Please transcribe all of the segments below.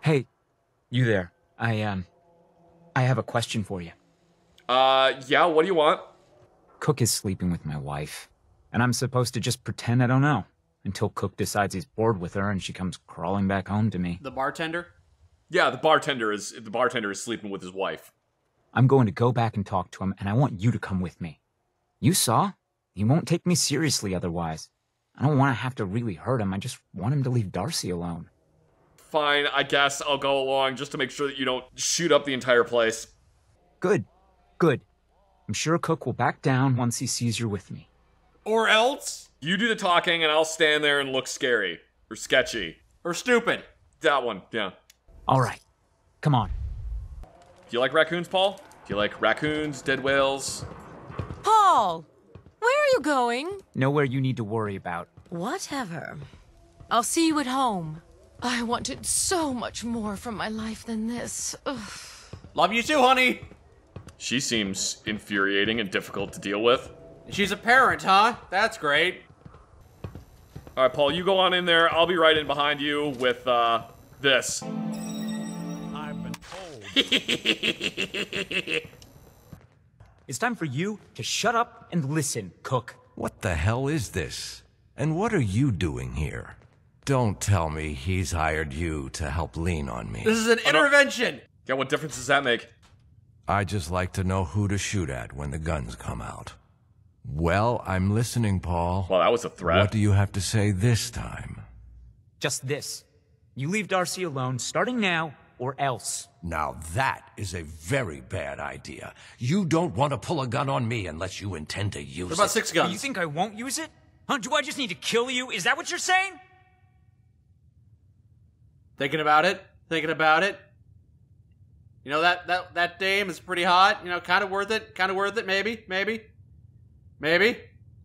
Hey, you there. I have a question for you. Yeah, what do you want? Cook is sleeping with my wife, and I'm supposed to just pretend I don't know until Cook decides he's bored with her and she comes crawling back home to me. The bartender? Yeah, the bartender is sleeping with his wife. I'm going to go back and talk to him, and I want you to come with me. You saw? He won't take me seriously otherwise. I don't want to have to really hurt him. I just want him to leave Darcy alone. Fine, I guess I'll go along just to make sure that you don't shoot up the entire place. Good. Good. I'm sure Cook will back down once he sees you're with me. Or else? You do the talking and I'll stand there and look scary. Or sketchy. Or stupid. That one, yeah. Alright. Come on. Do you like raccoons, Paul? Do you like raccoons, dead whales? Paul! Where are you going? Nowhere you need to worry about. Whatever. I'll see you at home. I wanted so much more from my life than this. Ugh. Love you too, honey. She seems infuriating and difficult to deal with. She's a parent, huh? That's great. Alright, Paul, you go on in there. I'll be right in behind you with, this. I've been told. It's time for you to shut up and listen, Cook. What the hell is this? And what are you doing here? Don't tell me he's hired you to help lean on me. This is an intervention. Yeah, what difference does that make? I just like to know who to shoot at when the guns come out. Well, I'm listening, Paul. Well, that was a threat. What do you have to say this time? Just this. You leave Darcy alone, starting now, or else. Now that is a very bad idea. You don't want to pull a gun on me unless you intend to use it. What about 6 guns? You think I won't use it? Huh? Do I just need to kill you? Is that what you're saying? Thinking about it. Thinking about it. You know, that dame is pretty hot. You know, kind of worth it. Kind of worth it, maybe. Maybe. Maybe.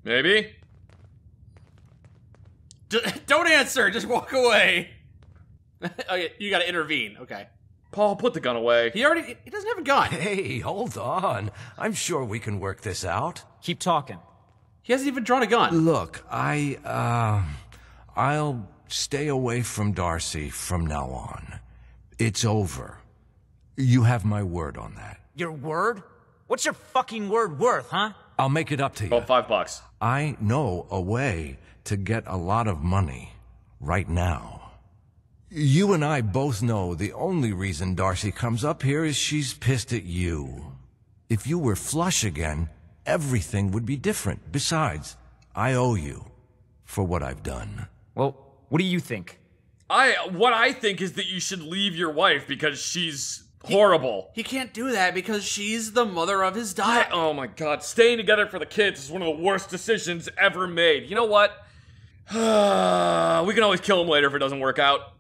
Maybe? Don't answer. Just walk away. Okay, you gotta intervene. Okay. Paul, put the gun away. He doesn't have a gun. Hey, hold on. I'm sure we can work this out. Keep talking. He hasn't even drawn a gun. Look, I'll stay away from Darcy from now on. It's over. You have my word on that. Your word? What's your fucking word worth, huh? I'll make it up to you. Oh, $5. I know a way to get a lot of money right now. You and I both know the only reason Darcy comes up here is she's pissed at you. If you were flush again, everything would be different. Besides, I owe you for what I've done. Well, what do you think? What I think is that you should leave your wife because she's horrible. He can't do that because she's the mother of his daughter. Oh my god, staying together for the kids is one of the worst decisions ever made. You know what? We can always kill him later if it doesn't work out.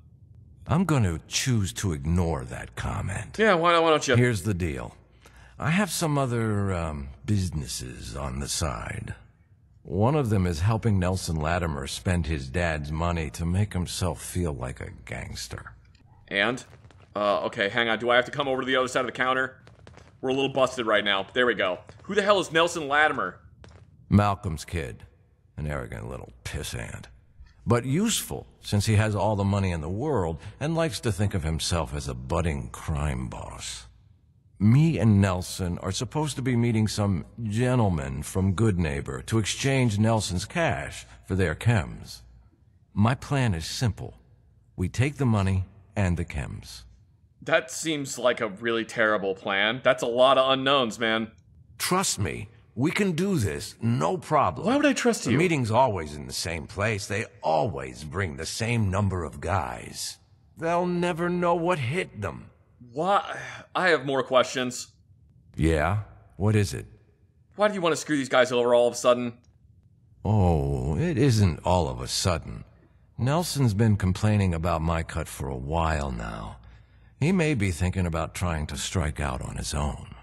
I'm going to choose to ignore that comment. Yeah, why don't you? Here's the deal. I have some other, businesses on the side. One of them is helping Nelson Latimer spend his dad's money to make himself feel like a gangster. And? Okay, hang on. Do I have to come over to the other side of the counter? We're a little busted right now. There we go. Who the hell is Nelson Latimer? Malcolm's kid. An arrogant little pissant. But useful, since he has all the money in the world and likes to think of himself as a budding crime boss. Me and Nelson are supposed to be meeting some gentleman from Goodneighbor to exchange Nelson's cash for their chems. My plan is simple. We take the money and the chems. That seems like a really terrible plan. That's a lot of unknowns, man. Trust me, we can do this, no problem. Why would I trust you? The meeting's always in the same place. They always bring the same number of guys. They'll never know what hit them. What? I have more questions. Yeah? What is it? Why do you want to screw these guys over all of a sudden? Oh, it isn't all of a sudden. Nelson's been complaining about my cut for a while now. He may be thinking about trying to strike out on his own.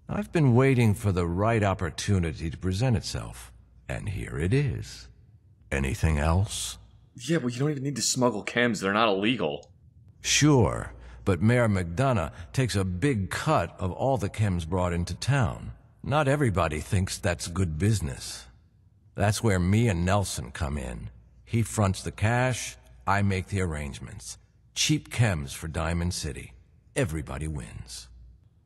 I've been waiting for the right opportunity to present itself, and here it is. Anything else? Yeah, but you don't even need to smuggle chems. They're not illegal. Sure, but Mayor McDonough takes a big cut of all the chems brought into town. Not everybody thinks that's good business. That's where me and Nelson come in. He fronts the cash, I make the arrangements. Cheap chems for Diamond City. Everybody wins.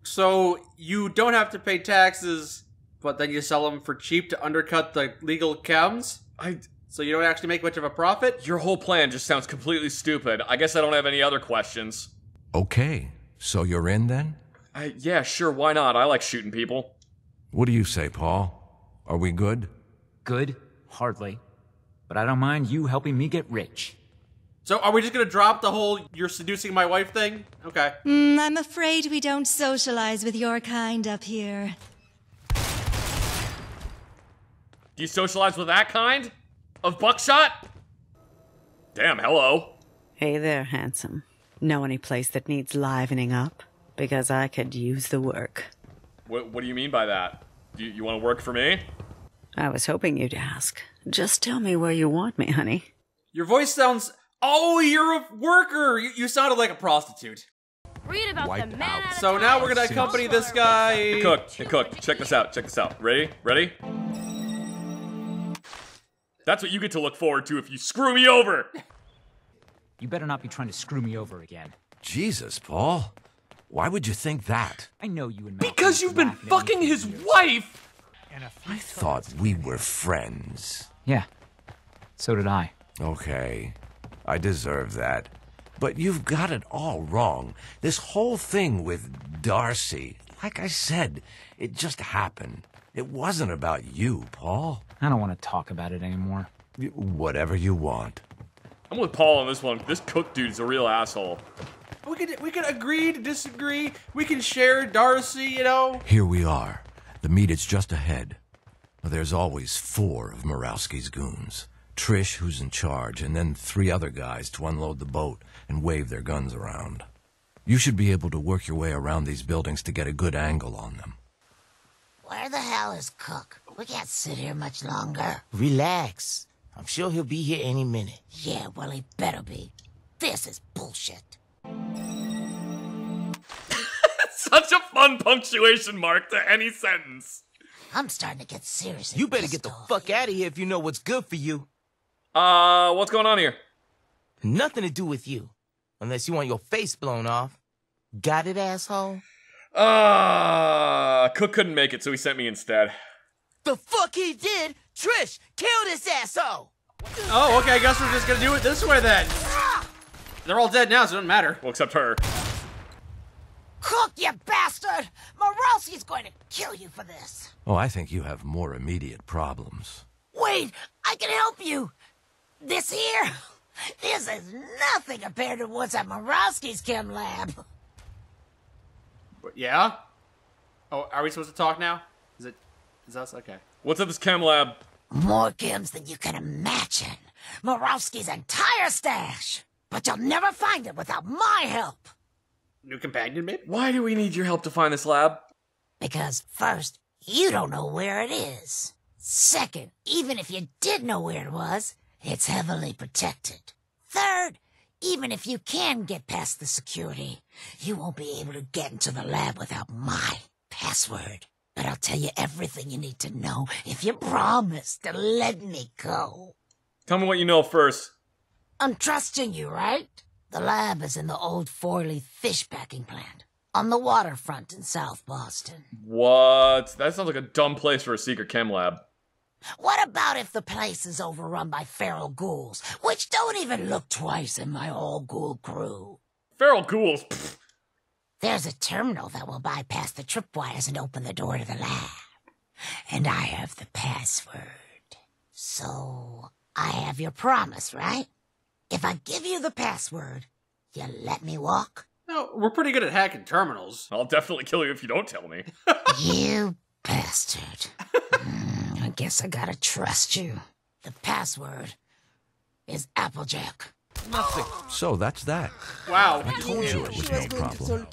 So you don't have to pay taxes, but then you sell them for cheap to undercut the legal chems? So you don't actually make much of a profit? Your whole plan just sounds completely stupid. I guess I don't have any other questions. Okay, so you're in then? Yeah, sure, why not? I like shooting people. What do you say, Paul? Are we good? Good? Hardly. But I don't mind you helping me get rich. So are we just gonna drop the whole "you're seducing my wife" thing? Okay. I'm afraid we don't socialize with your kind up here. Do you socialize with that kind? Of buckshot? Damn, hello. Hey there, handsome. Know any place that needs livening up? Because I could use the work. What do you mean by that? You want to work for me? I was hoping you'd ask. Just tell me where you want me, honey. Your voice sounds... Oh, you're a worker! You sounded like a prostitute. Read about Wiped the man out. at a So time. now we're gonna accompany this guy... Hey, Cook, check this out, Ready? That's what you get to look forward to if you screw me over! You better not be trying to screw me over again. Jesus, Paul. Why would you think that? I know you and Because you've been fucking his wife! I thought we were friends. Yeah. So did I. Okay, I deserve that. But you've got it all wrong. This whole thing with Darcy, like I said, it just happened. It wasn't about you, Paul. I don't want to talk about it anymore. Whatever you want. I'm with Paul on this one. This Cook dude's a real asshole. We could agree to disagree. We can share Darcy, you know? Here we are. The meet is just ahead. There's always 4 of Murawski's goons. Trish, who's in charge, and then 3 other guys to unload the boat and wave their guns around. You should be able to work your way around these buildings to get a good angle on them. Where the hell is Cook? We can't sit here much longer. Relax. I'm sure he'll be here any minute. Yeah, well, he better be. This is bullshit. Such a fun punctuation mark to any sentence. I'm starting to get serious. You better get the fuck out of here if you know what's good for you. What's going on here? Nothing to do with you. Unless you want your face blown off. Got it, asshole? Cook couldn't make it, so he sent me instead. The fuck he did? Trish, kill this asshole! Oh, okay, I guess we're just gonna do it this way then. They're all dead now, so it doesn't matter. Well, except her. Cook, you bastard! Morelski's going to kill you for this. Oh, I think you have more immediate problems. Wait, I can help you. This here, this is nothing compared to what's at Morelski's chem lab. Yeah? Oh, are we supposed to talk now? Is us? Okay. What's at this chem lab? More chems than you can imagine. Morelski's entire stash. But you'll never find it without my help. New companion, maybe? Why do we need your help to find this lab? Because first, you don't know where it is. Second, even if you did know where it was, it's heavily protected. Third, even if you can get past the security, you won't be able to get into the lab without my password. But I'll tell you everything you need to know if you promise to let me go. Tell me what you know first. I'm trusting you, right? The lab is in the old Fourville fish packing plant, on the waterfront in South Boston. What? That sounds like a dumb place for a secret chem lab. What about if the place is overrun by feral ghouls, which don't even look twice in my all-ghoul crew? Feral ghouls? Pfft. There's a terminal that will bypass the tripwires and open the door to the lab. And I have the password. So, I have your promise, right? If I give you the password, you let me walk? No, we're pretty good at hacking terminals. I'll definitely kill you if you don't tell me. You bastard. I guess I gotta trust you. The password is Applejack. Nothing. So that's that. Wow. I told you it was no problem.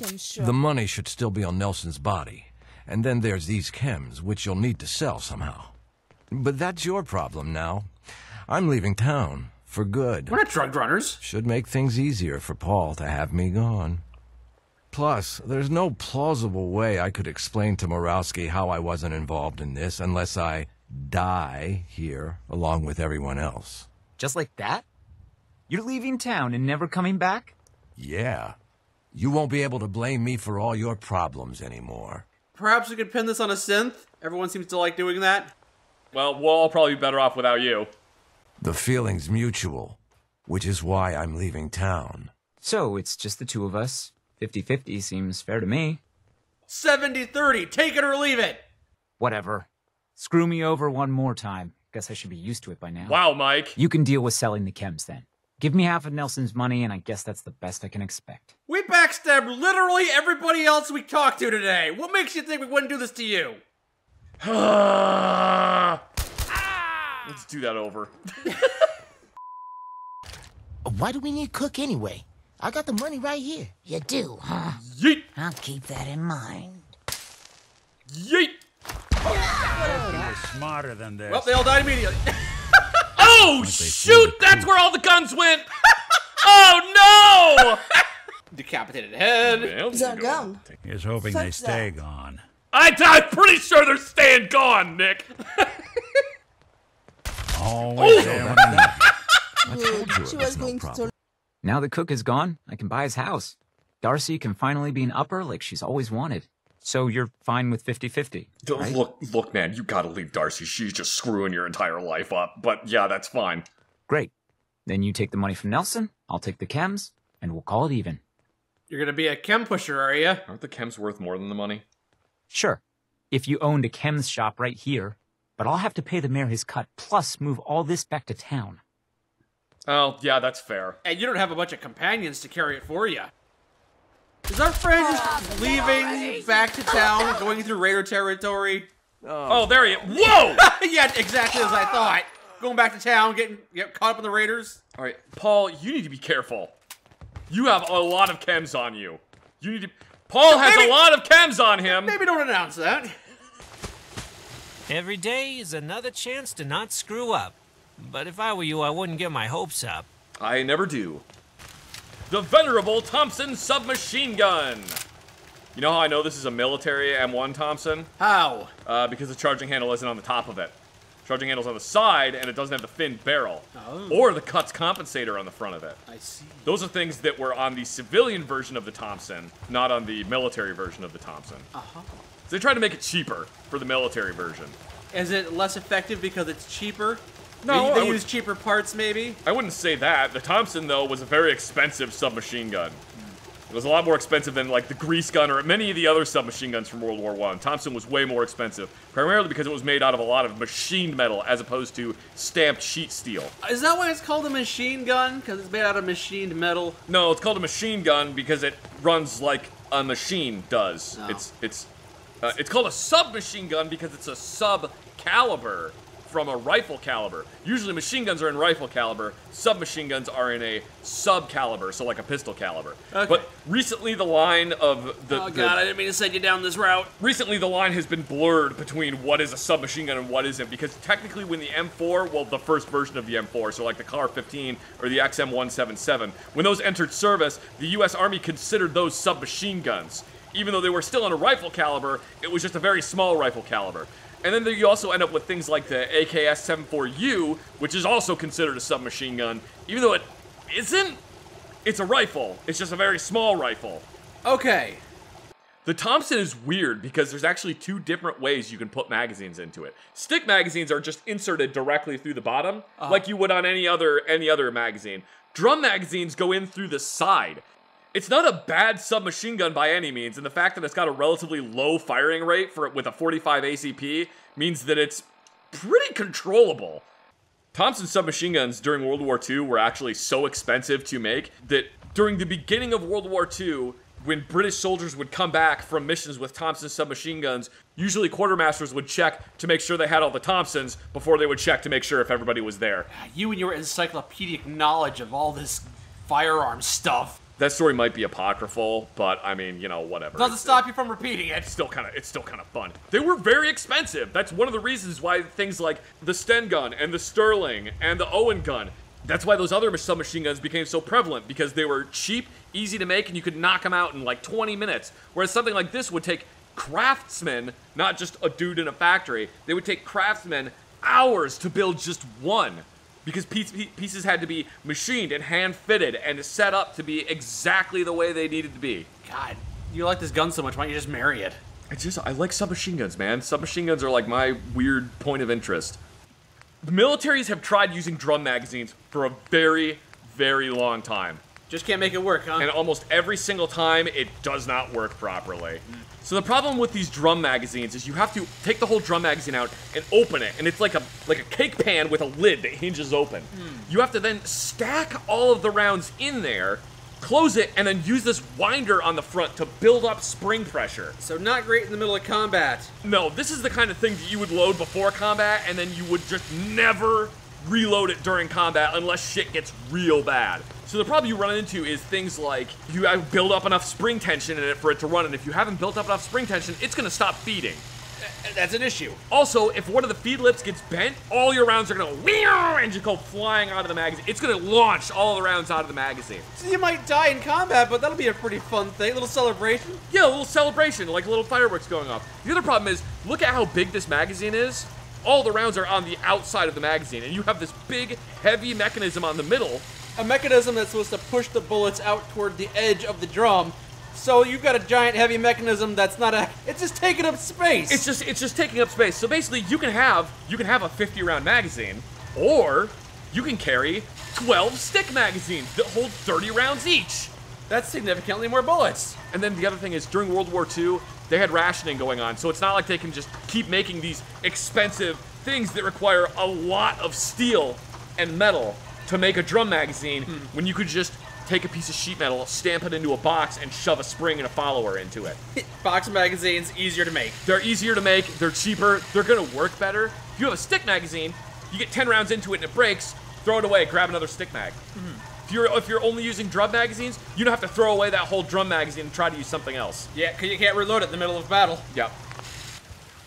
The money should still be on Nelson's body. And then there's these chems, which you'll need to sell somehow. But that's your problem now. I'm leaving town. For good. We're not drug runners. Should make things easier for Paul to have me gone. Plus, there's no plausible way I could explain to Murawski how I wasn't involved in this unless I die here along with everyone else. Just like that? You're leaving town and never coming back? Yeah. You won't be able to blame me for all your problems anymore. Perhaps we could pin this on a synth? Everyone seems to like doing that. Well, we'll all probably be better off without you. The feeling's mutual, which is why I'm leaving town. So, it's just the two of us. 50-50 seems fair to me. 70-30, take it or leave it! Whatever. Screw me over one more time. Guess I should be used to it by now. Wow, Mike. You can deal with selling the chems then. Give me half of Nelson's money, and I guess that's the best I can expect. We backstabbed literally everybody else we talked to today. What makes you think we wouldn't do this to you? Let's do that over. Why do we need Cook anyway? I got the money right here. You do, huh? Yeet! I'll keep that in mind. Yeet! You were smarter than this. Well, they all died immediately. Oh, shoot! That's where all the guns went! Oh, no! Decapitated head. It's our gun. He's hoping they stay gone. I'm pretty sure they're staying gone, Nick. Always there when I need you. She was going to... Now that Cook is gone, I can buy his house. Darcy can finally be an upper like she's always wanted. So you're fine with 50-50, right? Look, man, you gotta leave Darcy. She's just screwing your entire life up. But yeah, that's fine. Great. Then you take the money from Nelson, I'll take the chems, and we'll call it even. You're gonna be a chem pusher, are you? Aren't the chems worth more than the money? Sure. If you owned a chems shop right here, but I'll have to pay the mayor his cut, plus move all this back to town. Oh, yeah, that's fair. And you don't have a bunch of companions to carry it for you. Is our friend just leaving back to town, going through raider territory? Oh, there he is. Whoa! Yeah, exactly as I thought. Going back to town, getting caught up in the raiders. All right, Paul, you need to be careful. You have a lot of chems on you. You need to... Paul has a lot of chems on him. Maybe don't announce that. Every day is another chance to not screw up. But if I were you, I wouldn't get my hopes up. I never do. The venerable Thompson submachine gun. You know how I know this is a military M1 Thompson? How? Because the charging handle isn't on the top of it. Charging handle's on the side, and it doesn't have the finned barrel. Oh. Or the cuts compensator on the front of it. I see. Those are things that were on the civilian version of the Thompson, not on the military version of the Thompson. Uh-huh. So they tried to make it cheaper for the military version. Is it less effective because it's cheaper? No, They use cheaper parts, maybe? I wouldn't say that. The Thompson, though, was a very expensive submachine gun. It was a lot more expensive than, like, the grease gun or many of the other submachine guns from World War I. Thompson was way more expensive, primarily because it was made out of a lot of machined metal as opposed to stamped sheet steel. Is that why it's called a machine gun? Because it's made out of machined metal? No, it's called a machine gun because it runs like a machine does. Oh. It's called a submachine gun because it's a sub-caliber from a rifle caliber. Usually machine guns are in rifle caliber, submachine guns are in a sub-caliber, so like a pistol caliber. Okay. But recently the line of the... Oh god, I didn't mean to send you down this route. Recently the line has been blurred between what is a submachine gun and what isn't, because technically when the M4, well, the first version of the M4, so like the CAR-15 or the XM177, when those entered service, the US Army considered those submachine guns. Even though they were still in a rifle caliber, it was just a very small rifle caliber. And then you also end up with things like the AKS-74U, which is also considered a submachine gun. Even though it isn't, it's a rifle. It's just a very small rifle. Okay. The Thompson is weird because there's actually two different ways you can put magazines into it. Stick magazines are just inserted directly through the bottom, like you would on any other magazine. Drum magazines go in through the side. It's not a bad submachine gun by any means, and the fact that it's got a relatively low firing rate with a 45 ACP means that it's pretty controllable. Thompson submachine guns during World War II were actually so expensive to make that during the beginning of World War II, when British soldiers would come back from missions with Thompson submachine guns, usually quartermasters would check to make sure they had all the Thompsons before they would check to make sure if everybody was there. You and your encyclopedic knowledge of all this firearm stuff. That story might be apocryphal, but I mean, you know, whatever. Doesn't stop you from repeating it. It's still kind of fun. They were very expensive. That's one of the reasons why things like the Sten gun and the Sterling and the Owen gun, that's why those other submachine guns became so prevalent, because they were cheap, easy to make, and you could knock them out in like 20 minutes. Whereas something like this would take craftsmen, not just a dude in a factory, they would take craftsmen hours to build just one. because pieces had to be machined and hand-fitted and set up to be exactly the way they needed to be. God, you like this gun so much, why don't you just marry it? I like submachine guns, man. Submachine guns are like my weird point of interest. The militaries have tried using drum magazines for a very, very long time. Just can't make it work, huh? And almost every single time, it does not work properly. So the problem with these drum magazines is you have to take the whole drum magazine out and open it, and it's like a cake pan with a lid that hinges open. You have to then stack all of the rounds in there, close it, and then use this winder on the front to build up spring pressure. So not great in the middle of combat. No, this is the kind of thing that you would load before combat, and then you would just never reload it during combat unless shit gets real bad. So the problem you run into is things like you have build up enough spring tension in it for it to run, and if you haven't built up enough spring tension, it's gonna stop feeding. That's an issue. Also, if one of the feed lips gets bent, all your rounds are gonna and just go flying out of the magazine. It's gonna launch all the rounds out of the magazine. So you might die in combat, but that'll be a pretty fun thing. A little celebration. Yeah, a little celebration, like little fireworks going off. The other problem is, look at how big this magazine is. All the rounds are on the outside of the magazine, and you have this big, heavy mechanism on the middle. A mechanism that's supposed to push the bullets out toward the edge of the drum. So you've got a giant heavy mechanism that's not it's just taking up space. It's just taking up space. So basically you can have a 50 round magazine, or you can carry 12 stick magazines that hold 30 rounds each. That's significantly more bullets. And then the other thing is, during World War II, they had rationing going on, so it's not like they can just keep making these expensive things that require a lot of steel and metal to make a drum magazine when you could just take a piece of sheet metal, stamp it into a box, and shove a spring and a follower into it. Box magazines, easier to make. They're easier to make, they're cheaper, they're gonna work better. If you have a stick magazine, you get 10 rounds into it and it breaks, throw it away, grab another stick mag. If you're only using drum magazines, you don't have to throw away that whole drum magazine and try to use something else. Yeah, because you can't reload it in the middle of battle. Yeah.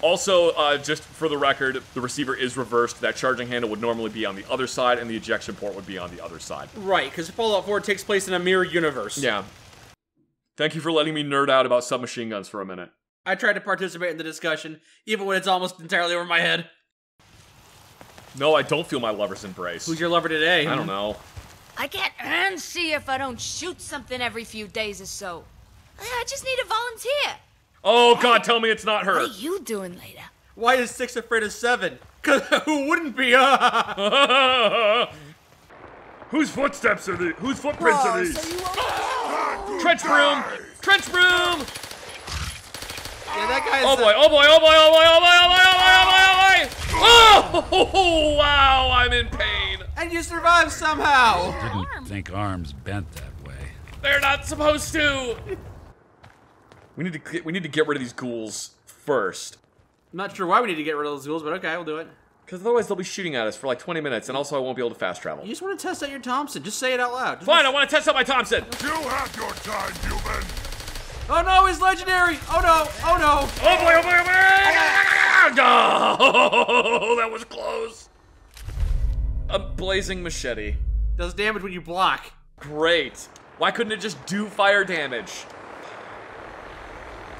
Also, just for the record, the receiver is reversed. That charging handle would normally be on the other side, and the ejection port would be on the other side. Right, because Fallout 4 takes place in a mirror universe. Yeah. Thank you for letting me nerd out about submachine guns for a minute. I tried to participate in the discussion, even when it's almost entirely over my head. No, I don't feel my lover's embrace. Who's your lover today? I don't know. I can't earn see if I don't shoot something every few days or so. I just need a volunteer. Oh, God, tell me it's not her. What are you doing later? Why is 6 afraid of 7? Because who wouldn't be? Whose footsteps are these? Whose footprints are these? Trench broom! Trench broom! Yeah, that guy's... Oh boy, oh boy, oh boy, oh boy, oh boy, oh boy, oh boy, oh boy, oh boy! Oh, wow, I'm in pain. And you survived somehow. Didn't think arms bent that way. They're not supposed to. We need to get rid of these ghouls first. I'm not sure why we need to get rid of those ghouls, but okay, we'll do it. Because otherwise they'll be shooting at us for like 20 minutes, and also I won't be able to fast travel. You just want to test out your Thompson. Just say it out loud. Fine, I want to test out my Thompson. You have your time, human. Oh no, he's legendary. Oh no, oh no. Oh boy, oh boy, oh boy. Oh, that was close. A blazing machete. Does damage when you block. Great. Why couldn't it just do fire damage?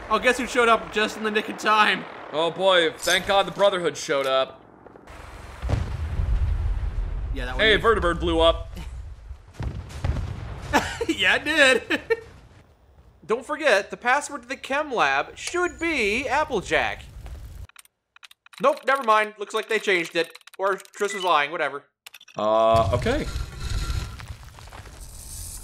Oh, guess who showed up just in the nick of time? Oh boy, thank God the Brotherhood showed up. Yeah, that one. Hey, Vertibird blew up. Yeah, it did. Don't forget, the password to the chem lab should be Applejack. Nope, never mind. Looks like they changed it. Or Tris was lying, whatever. Okay.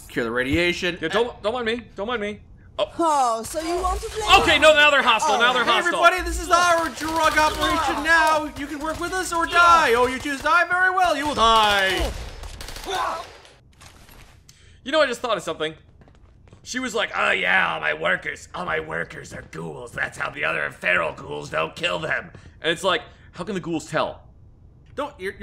Cure the radiation. Yeah, don't mind me. Don't mind me. Oh, so you want to play? Okay, no, now they're hostile. Now they're Hey hostile. everybody, this is our drug operation now. You can work with us or die. Oh, you choose die? Very well, you will die. You know, I just thought of something. She was like, oh yeah, all my workers are ghouls. That's how the other feral ghouls don't kill them. And it's like, how can the ghouls tell? Don't, you're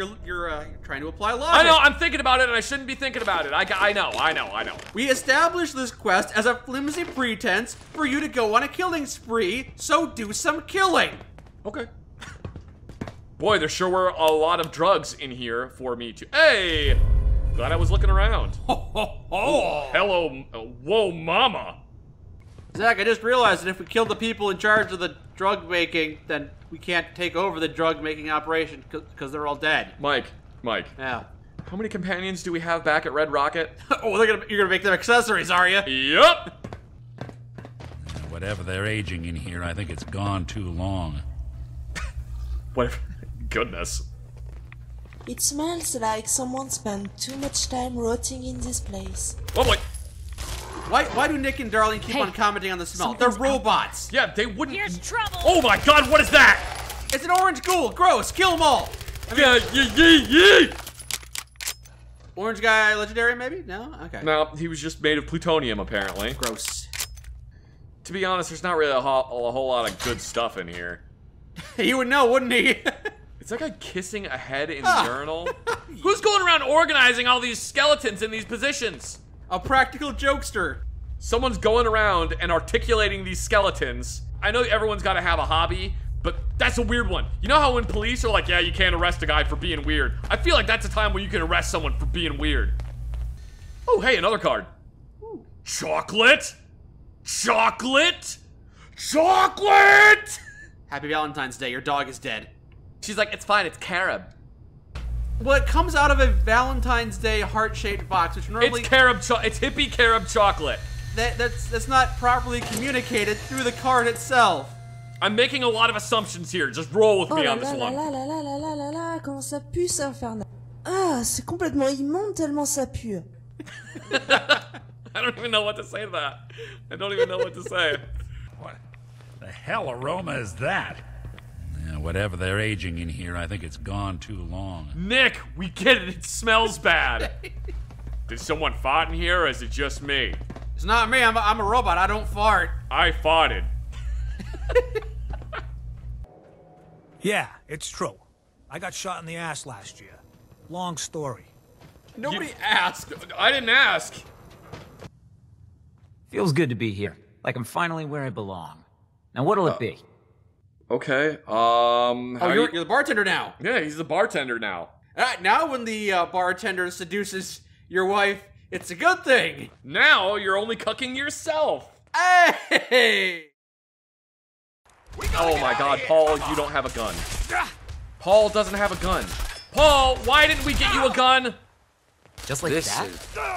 trying to apply logic. I know, I'm thinking about it and I shouldn't be thinking about it. I know. We established this quest as a flimsy pretense for you to go on a killing spree, so do some killing. Okay. Boy, there sure were a lot of drugs in here for me to... Hey! Glad I was looking around. Oh, hello. Whoa, mama. Zach, I just realized that if we kill the people in charge of the drug making, then we can't take over the drug making operation because they're all dead. Mike. Yeah. How many companions do we have back at Red Rocket? Oh, you're gonna make them accessories, are you? Yup. Whatever they're aging in here, I think it's gone too long. What? Goodness. It smells like someone spent too much time rotting in this place. Oh boy. Why do Nick and Darling keep on commenting on the smell? They're robots. Yeah, they wouldn't. Here's trouble. Oh my God! What is that? It's an orange ghoul. Gross. Kill them all. Orange guy, legendary, maybe? No? Okay. No, he was just made of plutonium, apparently. Gross. To be honest, there's not really a whole lot of good stuff in here. He would know, wouldn't he? It's like a kissing a head in the urinal. Who's going around organizing all these skeletons in these positions? A practical jokester. Someone's going around and articulating these skeletons. I know everyone's got to have a hobby, but that's a weird one. You know how when police are like, yeah, you can't arrest a guy for being weird? I feel like that's a time where you can arrest someone for being weird. Oh, hey, another card. Ooh. Chocolate? Chocolate? Chocolate! Happy Valentine's Day, your dog is dead. She's like, it's fine, it's carob. Well, it comes out of a Valentine's Day heart-shaped box, which normally... It's carob it's hippie carob chocolate. That's not properly communicated through the card itself. I'm making a lot of assumptions here. Just roll with me on this one. Comment ça pue, c'est infernal. Ah, c'est complètement immonde tellement ça pue. I don't even know what to say to that. I don't even know what to say. What the hell aroma is that? Yeah, whatever they're aging in here, I think it's gone too long. Nick, we get it. It smells bad. Did someone fart in here, or is it just me? It's not me. I'm a robot. I don't fart. I farted. Yeah, it's true. I got shot in the ass last year. Long story. Nobody asked. I didn't ask. Feels good to be here. Like I'm finally where I belong. Now what'll it be? Okay, you're the bartender now. Yeah, he's the bartender now. Now when the bartender seduces your wife, it's a good thing. Now you're only cucking yourself. Hey! Oh my God, Paul, you don't have a gun. Paul doesn't have a gun. Paul, why didn't we get you a gun? Just like that?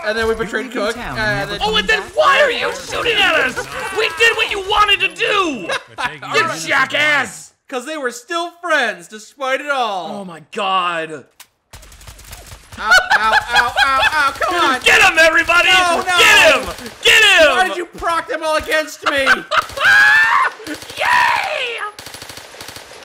And then we betrayed Cook. And then why are you shooting at us? We did what you wanted to do! You jackass! Because they were still friends, despite it all. Oh my God. Ow, ow, ow, ow, ow, come on! Get him, everybody! No, no. Get him! Get him! Why did you proc them all against me? Yay!